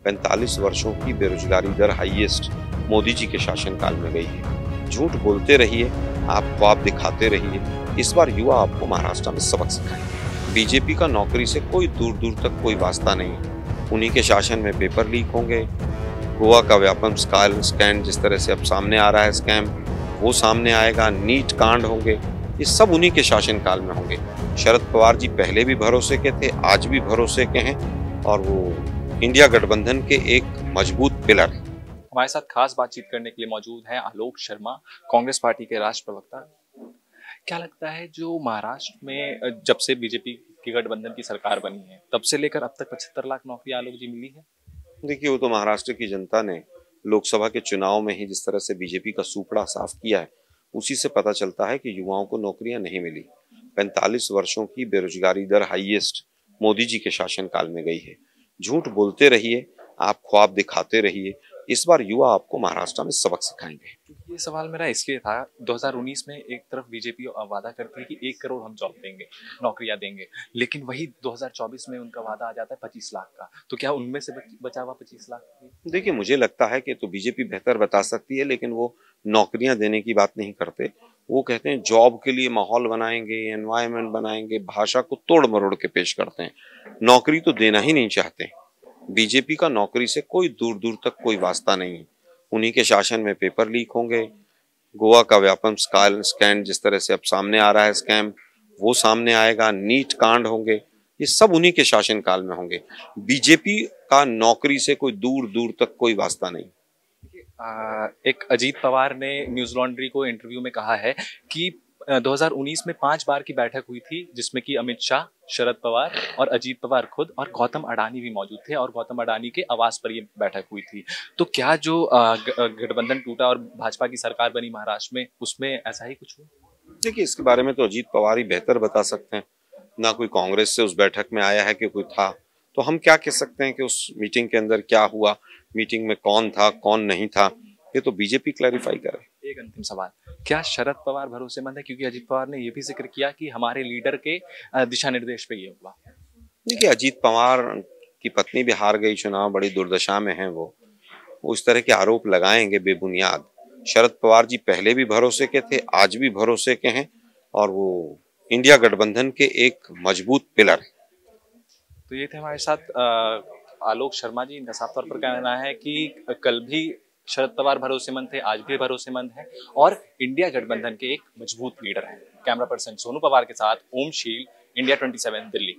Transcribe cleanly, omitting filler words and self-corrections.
45 वर्षों की बेरोजगारी दर हाईएस्ट मोदी जी के शासनकाल में गई है। झूठ बोलते रहिए, आप ख्वाब दिखाते रहिए। इस बार युवा आपको महाराष्ट्र में सबक सिखाएंगे। बीजेपी का नौकरी से कोई दूर दूर तक कोई वास्ता नहीं। उन्हीं के शासन में पेपर लीक होंगे, गोवा का व्यापम स्कैम जिस तरह से अब सामने आ रहा है स्कैम, वो सामने आएगा। नीट कांड होंगे, ये सब उन्हीं के शासनकाल में होंगे। शरद पवार जी पहले भी भरोसे के थे, आज भी भरोसे के हैं, और वो इंडिया गठबंधन के एक मजबूत पिलर है। हमारे साथ खास बातचीत करने के लिए मौजूद हैं आलोक शर्मा, कांग्रेस पार्टी के राष्ट्र प्रवक्ता। क्या लगता है, जो महाराष्ट्र में जब से बीजेपी की गठबंधन की सरकार बनी है तब से लेकर अब तक 75 लाख नौकरियां आलोक जी मिली है? देखिए, वो तो महाराष्ट्र की जनता ने लोकसभा के चुनाव में ही जिस तरह से बीजेपी का सूपड़ा साफ किया है, उसी से पता चलता है कि युवाओं को नौकरियां नहीं मिली। 45 वर्षों की बेरोजगारी दर हाईएस्ट मोदी जी के शासनकाल में गई है। झूठ बोलते रहिए, आप ख्वाब दिखाते रहिए। इस बार युवा आपको महाराष्ट्र में सबक सिखाएंगे। ये सवाल मेरा इसलिए था, 2019 में एक तरफ बीजेपी वादा करती है कि 1 करोड़ हम जॉब देंगे, नौकरियां देंगे, लेकिन वही 2024 में उनका वादा आ जाता है 25 लाख का। तो क्या उनमें से बचा हुआ 25 लाख? देखिए, मुझे लगता है कि तो बीजेपी बेहतर बता सकती है, लेकिन वो नौकरियां देने की बात नहीं करते। वो कहते हैं जॉब के लिए माहौल बनाएंगे, एनवायरनमेंट बनाएंगे, भाषा को तोड़ मरोड़ के पेश करते हैं। नौकरी तो देना ही नहीं चाहते। बीजेपी का नौकरी से कोई दूर दूर तक कोई वास्ता नहीं है। उन्हीं के शासन में पेपर लीक होंगे, गोवा का व्यापम स्कैम जिस तरह से अब सामने आ रहा है स्कैम, वो सामने आएगा। नीट कांड होंगे, ये सब उन्हीं के शासनकाल में होंगे। बीजेपी का नौकरी से कोई दूर दूर तक कोई वास्ता नहीं। एक अजीत पवार ने न्यूज लॉन्ड्री को इंटरव्यू में कहा है कि 2019 में 5 बार की बैठक हुई थी, जिसमें कि अमित शाह, शरद पवार और अजीत पवार खुद और गौतम अडानी भी मौजूद थे, और गौतम अडानी के आवास पर ये बैठक हुई थी। तो क्या जो गठबंधन टूटा और भाजपा की सरकार बनी महाराष्ट्र में, उसमें ऐसा ही कुछ हुआ? देखिए, इसके बारे में तो अजीत पवार ही बेहतर बता सकते हैं। ना कोई कांग्रेस से उस बैठक में आया है कि कोई था, तो हम क्या कह सकते हैं कि उस मीटिंग के अंदर क्या हुआ, मीटिंग में कौन था कौन नहीं था, ये तो बीजेपी क्लैरिफाई करे। एक अंतिम सवाल, क्या शरद पवार भरोसेमंद है? क्योंकि अजीत पवार ने यह भी जिक्र किया कि हमारे लीडर के दिशा निर्देश पे ये हुआ। देखिए, अजीत पवार की पत्नी भी हार गई चुनाव, बड़ी दुर्दशा में है वो इस तरह के आरोप लगाएंगे बेबुनियाद। शरद पवार जी पहले भी भरोसे के थे, आज भी भरोसे के हैं, और वो इंडिया गठबंधन के एक मजबूत पिलर है। तो ये थे हमारे साथ आलोक शर्मा जी। इनका साफ तौर पर कहना है कि कल भी शरद पवार भरोसेमंद थे, आज भी भरोसेमंद हैं, और इंडिया गठबंधन के एक मजबूत लीडर हैं। कैमरा पर्सन सोनू पवार के साथ ओम शील, इंडिया 27 दिल्ली।